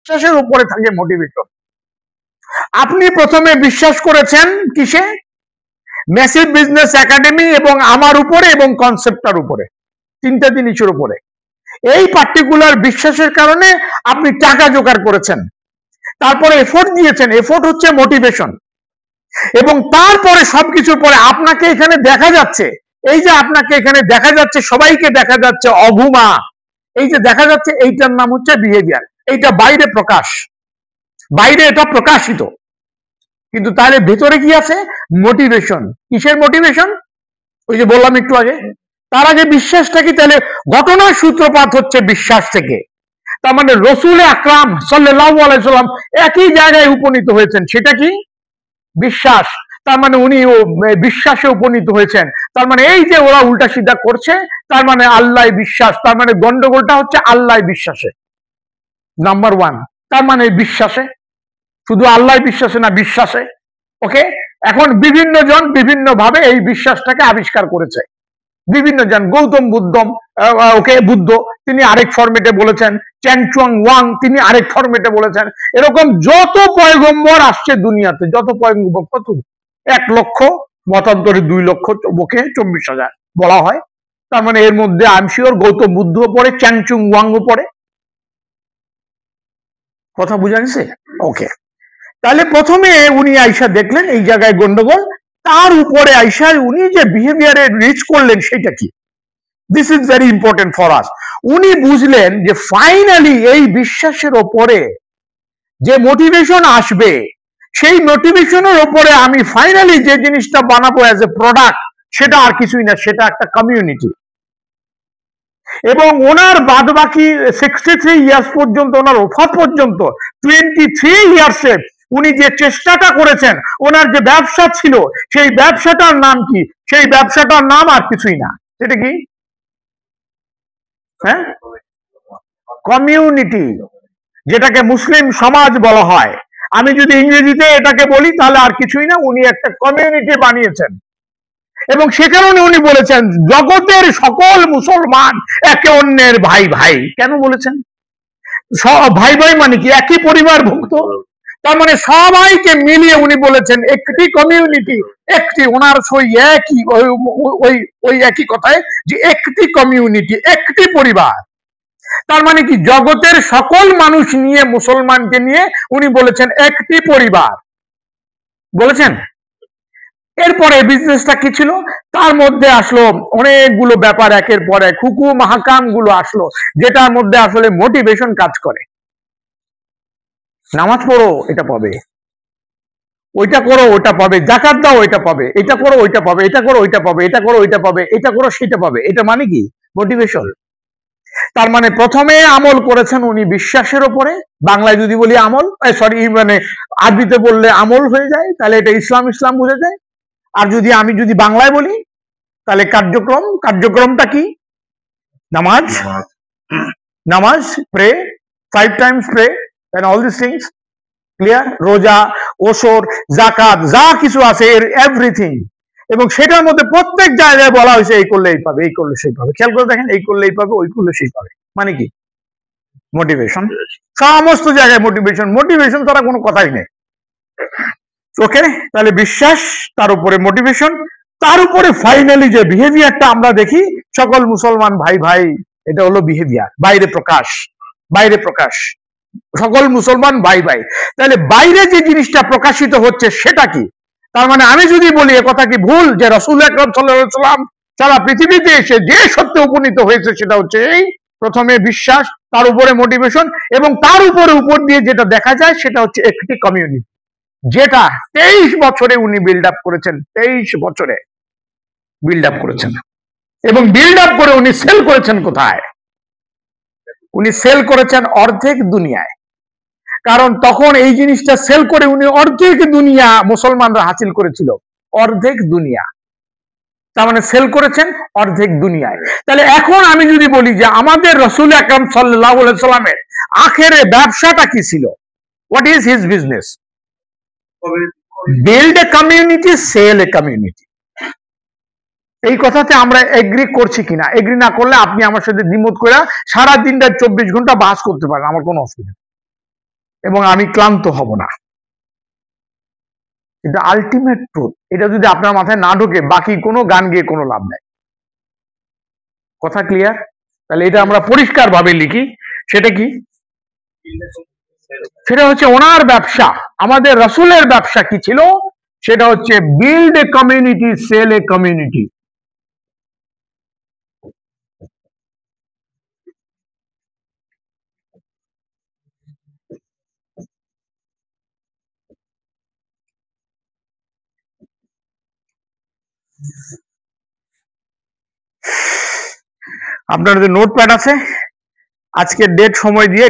বিশ্বাসের উপরে থাকে মোটিভেশন। আপনি প্রথমে বিশ্বাস করেছেন কিসে? ম্যাসিভ বিজনেস একাডেমি এবং আমার উপরে এবং কনসেপ্টটার উপরে, তিনটা জিনিসের উপরে। এই পার্টিকুলার বিশ্বাসের কারণে আপনি টাকা জোগাড় করেছেন, তারপরে এফোর্ট দিয়েছেন, এফোর্ট হচ্ছে মোটিভেশন, এবং তারপরে সবকিছুর পরে আপনাকে এখানে দেখা যাচ্ছে, এই যে আপনাকে এখানে দেখা যাচ্ছে, সবাইকে দেখা যাচ্ছে অঘুমা, এই যে দেখা যাচ্ছে, এইটার নাম হচ্ছে বিহেভিয়ার। এইটা বাইরে প্রকাশ, বাইরে এটা প্রকাশিত, কিন্তু তাহলে ভেতরে কি আছে? মোটিভেশন। কিসের মোটিভেশন? ওই যে বললাম একটু আগে। তার আগে বিশ্বাসটা কি? তাহলে ঘটনার সূত্রপাত হচ্ছে বিশ্বাস থেকে। তার মানে রসুল আকরাম সাল্লাল্লাহু আলাইহি সাল্লাম একই জায়গায় উপনীত হয়েছেন, সেটা কি? বিশ্বাস। তার মানে উনি বিশ্বাসে উপনীত হয়েছেন। তার মানে এই যে ওরা উল্টা সিধা করছে, তার মানে আল্লাহ বিশ্বাস, তার মানে গন্ডগোলটা হচ্ছে আল্লাহ বিশ্বাসে, নাম্বার ওয়ান। তার মানে বিশ্বাসে, শুধু আল্লাহ বিশ্বাসে না, বিশ্বাসে। ওকে, এখন বিভিন্ন জন বিভিন্ন ভাবে এই বিশ্বাসটাকে আবিষ্কার করেছে, বিভিন্ন জন। গৌতম বুদ্ধ তিনি আরেক ফরম্যাটে বলেছেন, চ্যান চুয়াং ওয়াং তিনি আরেক ফরম্যাটে বলেছেন। এরকম যত পয়গম্বর আসছে দুনিয়াতে, যত পয়গম্বর, কত 1 লক্ষ, মতান্তরে 2 লক্ষ, 24,000 বলা হয়। তার মানে এর মধ্যে আমি শিওর গৌতম বুদ্ধ পড়ে, চ্যান চুং ওয়াংও পড়ে। কথা বুঝা গেছে? ওকে, তাহলে প্রথমে উনি আইসা দেখলেন এই জায়গায় গন্ডগোল, তার উপরে আইসা উনি যে বিহেভিয়ারে রিচ করলেন সেটা কি? This is very important for us. উনি বুঝলেন যে ফাইনালি এই বিশ্বাসের ওপরে যে মোটিভেশন আসবে, সেই মোটিভেশনের ওপরে আমি ফাইনালি যে জিনিসটা বানাবো অ্যাজ এ প্রোডাক্ট, সেটা আর কিছুই না, সেটা একটা কমিউনিটি। এবং ওনার বাদ বাকি 63 ইয়ার্স পর্যন্ত, ওনার ওফাত পর্যন্ত 23 ইয়ার্সে উনি যে চেষ্টাটা করেছেন, ওনার যে ব্যবসা ছিল, সেই ব্যবসাটার নাম কি? সেই ব্যবসাটার নাম আর কিছুই না, সেটা কি? হ্যাঁ, কমিউনিটি, যেটাকে মুসলিম সমাজ বলা হয়। আমি যদি ইংরেজিতে এটাকে বলি তাহলে আর কিছুই না, উনি একটা কমিউনিটি বানিয়েছেন। এবং সে কারণে উনি বলেছেন জগতের সকল মুসলমান একে অন্যের ভাই ভাই। কেন বলেছেন ভাই ভাই? মানে কি? একই পরিবারভুক্ত। তার মানে সবাইকে মিলিয়ে উনি বলেছেন একটি কমিউনিটি, একটি, ওনার সই একই, ওই একই কথায় যে একটি কমিউনিটি, একটি পরিবার। তার মানে কি? জগতের সকল মানুষ নিয়ে, মুসলমানকে নিয়ে উনি বলেছেন একটি পরিবার বলেছেন। এরপরে বিজনেসটা কি ছিল? তার মধ্যে আসলো অনেকগুলো ব্যাপার, একের পর এক হুকুম হাকাম গুলো আসলো, যেটার মধ্যে আসলে মোটিভেশন কাজ করে। নামাজ পড়ো, এটা পাবে, ওইটা করো, ওইটা পাবে, যাকাত দাও, ওইটা পাবে, এটা করো, ওইটা পাবে, এটা করো, ওইটা পাবে, এটা করো, ওইটা পাবে, এটা করো, সেটা পাবে। এটা মানে কি? মোটিভেশন। তার মানে প্রথমে আমল করেছেন উনি বিশ্বাসের উপরে। বাংলায় যদি বলি আমল, সরি, মানে আরবিতে বললে আমল হয়ে যায়, তাহলে এটা ইসলাম ইসলাম বুঝে যায়। আর যদি আমি বাংলায় বলি তাহলে কার্যক্রম। কার্যক্রমটা কি? নামাজ, নামাজ, pray 5 times pray, and all these things clear. রোজা, ওসর, যাকাত, যা কিছু আছে এর এভরিথিং। এবং সেটার মধ্যে প্রত্যেক জায়গায় বলা হয়েছে এই করলে এই পাবে, এই করলে সেই পাবে। খেয়াল করে দেখেন, এই করলে এই পাবে, ওই করলে সেই পাবে, মানে কি? মোটিভেশন। সমস্ত জায়গায় মোটিভেশন, মোটিভেশন তারা কোনো কথাই নেই। ওকে, তাহলে বিশ্বাস, তার উপরে মোটিভেশন, তার উপরে ফাইনালি যে বিহেভিয়ারটা আমরা দেখি, সকল মুসলমান ভাই ভাই, এটা হলো বিহেভিয়ার, বাইরে প্রকাশ, বাইরে প্রকাশ, সকল মুসলমান ভাই ভাই। তাহলে বাইরে যে জিনিসটা প্রকাশিত হচ্ছে সেটা কি? তার মানে আমি যদি বলি এ কথা কি ভুল, যে রাসূল আকরাম সাল্লাল্লাহু আলাইহি ওয়াসাল্লাম সারা পৃথিবীতে এসে যে সত্যে উপনীত হয়েছে সেটা হচ্ছে এই, প্রথমে বিশ্বাস, তার উপরে মোটিভেশন, এবং তার উপরে উপর দিয়ে যেটা দেখা যায় সেটা হচ্ছে একটি কমিউনিটি, যেটা 23 বছরে উনি বিল্ড আপ করেছেন। 23 বছরে বিল্ড আপ করেছেন, এবং বিল্ড আপ করে উনি সেল করেছেন কোথায়? উনি সেল করেছেন অর্ধেক দুনিয়ায়। কারণ তখন এই জিনিসটা সেল করে উনি অর্ধেক দুনিয়া মুসলমানরা হাসিল করেছিল, অর্ধেক দুনিয়া। তার মানে সেল করেছেন অর্ধেক দুনিয়ায়। তাহলে এখন আমি যদি বলি যে আমাদের রাসূল আকরাম সাল্লাল্লাহু আলাইহি সাল্লামের আখেরে ব্যবসাটা কি ছিল? What is his business? Build a community, sell a community. এই কথাতে আমরা এগ্রি করছি কিনা? এগ্রি না করলে আপনি আমার সাথে দ্বিমত করে সারা দিনটা 24 ঘন্টা বাস করতে পারেন, আমার কোনো অসুবিধা নেই। এবং আমি ক্লান্ত হব না। কিন্তু আলটিমেট ট্রুথ, এটা যদি আপনার মাথায় না ঢোকে, বাকি কোনো গান গিয়ে কোনো লাভ নেই। কথা ক্লিয়ার? তাহলে এটা আমরা পরিষ্কার ভাবে লিখি। সেটা কি? সেটা হচ্ছে ওনার ব্যবসা। আমাদের রাসূলের ব্যবসা কি ছিল? সেটা হচ্ছে build a community, sell a community. আপনার যে নোটপ্যাড আছে, আজকের ডেট সময় দিয়ে